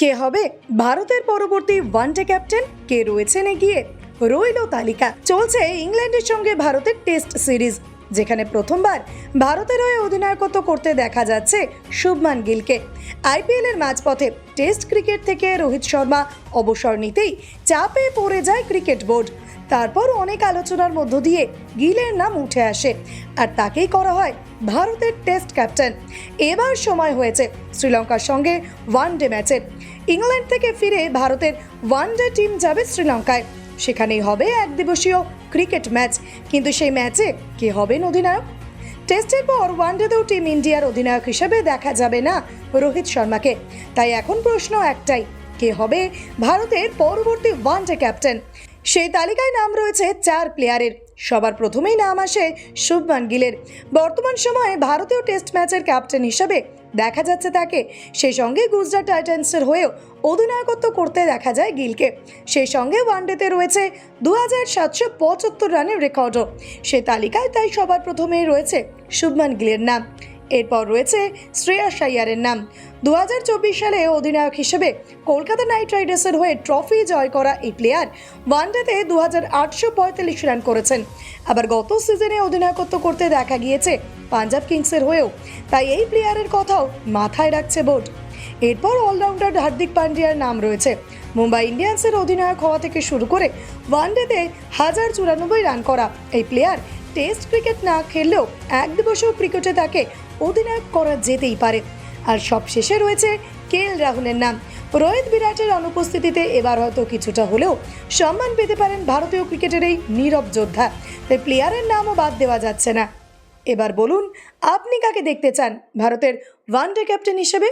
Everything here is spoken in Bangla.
কে হবে ভারতের পরবর্তী ওয়ানডে ক্যাপ্টেন? কে রয়েছেন এগিয়ে? রইল তালিকা। চলছে ইংল্যান্ডের সঙ্গে ভারতের টেস্ট সিরিজ, যেখানে প্রথমবার ভারতের হয়ে অধিনায়কত্ব করতে দেখা যাচ্ছে শুভমান গিলকে। আইপিএল এর মাঝপথে টেস্ট ক্রিকেট থেকে রোহিত শর্মা অবসর নিতেই চাপে পড়ে যায় ক্রিকেট বোর্ড। তারপর অনেক আলোচনার মধ্য দিয়ে গিলের নাম উঠে আসে, আর তাকেই করা হয় ভারতের টেস্ট ক্যাপ্টেন। এবার সময় হয়েছে শ্রীলঙ্কার সঙ্গে ওয়ানডে ম্যাচের। ইংল্যান্ড থেকে ফিরে ভারতের ওয়ানডে টিম যাবে শ্রীলঙ্কায়। সেখানেই হবে এক দিবসীয় ক্রিকেট ম্যাচ, কিন্তু সেই ম্যাচে কে হবেন অধিনায়ক? টেস্টের পর ওয়ানডেতেও টিম ইন্ডিয়ার অধিনায়ক হিসেবে দেখা যাবে না রোহিত শর্মাকে। তাই এখন প্রশ্ন একটাই, কে হবে ভারতের পরবর্তী ওয়ানডে ক্যাপ্টেন? সেই তালিকায় নাম রয়েছে 4 প্লেয়ারের। সবার প্রথমেই নাম আসে শুভমান গিলের। বর্তমান সময়ে ভারতীয় টেস্ট ম্যাচের ক্যাপ্টেন হিসেবে দেখা যাচ্ছে তাকে। সেই সঙ্গে গুজরাট টাইটান্সের হয়েও অধিনায়কত্ব করতে দেখা যায় গিলকে। সেই সঙ্গে ওয়ানডেতে রয়েছে 2775 রানের রেকর্ডও। সে তালিকায় তাই সবার প্রথমেই রয়েছে শুভমান গিলের নাম। এরপর রয়েছে শ্রেয়াস আইয়ারের নাম। 2024 সালে অধিনায়ক হিসেবে কলকাতা নাইট রাইডার্সের হয়ে ট্রফি জয় করা এই প্লেয়ার ওয়ানডেতে 2845 রান করেছেন। আবার গত সিজনে অধিনায়কত্ব করতে দেখা গিয়েছে পাঞ্জাব কিংসের হয়েও, তাই এই প্লেয়ারের কথাও মাথায় রাখছে বোর্ড। এরপর অলরাউন্ডার হার্দিক পান্ডিয়ার নাম রয়েছে। মুম্বাই ইন্ডিয়ান্সের অধিনায়ক হওয়া থেকে শুরু করে ওয়ানডেতে 1094 রান করা এই প্লেয়ার টেস্ট ক্রিকেট না খেললেও একদিবসীয় ক্রিকেটে তাকে অধিনায়ক করা যেতেই পারে। আর সবশেষে রয়েছে কেএল রাহুলের নাম। রোহিত বিরাটের অনুপস্থিতিতে এবার হয়তো কিছুটা হলেও সম্মান পেতে পারেন ভারতীয় ক্রিকেটের এই নীরব যোদ্ধা। তাই প্লেয়ারের নামও বাদ দেওয়া যাচ্ছে না। এবার বলুন, আপনি কাকে দেখতে চান ভারতের ওয়ানডে ক্যাপ্টেন হিসেবে?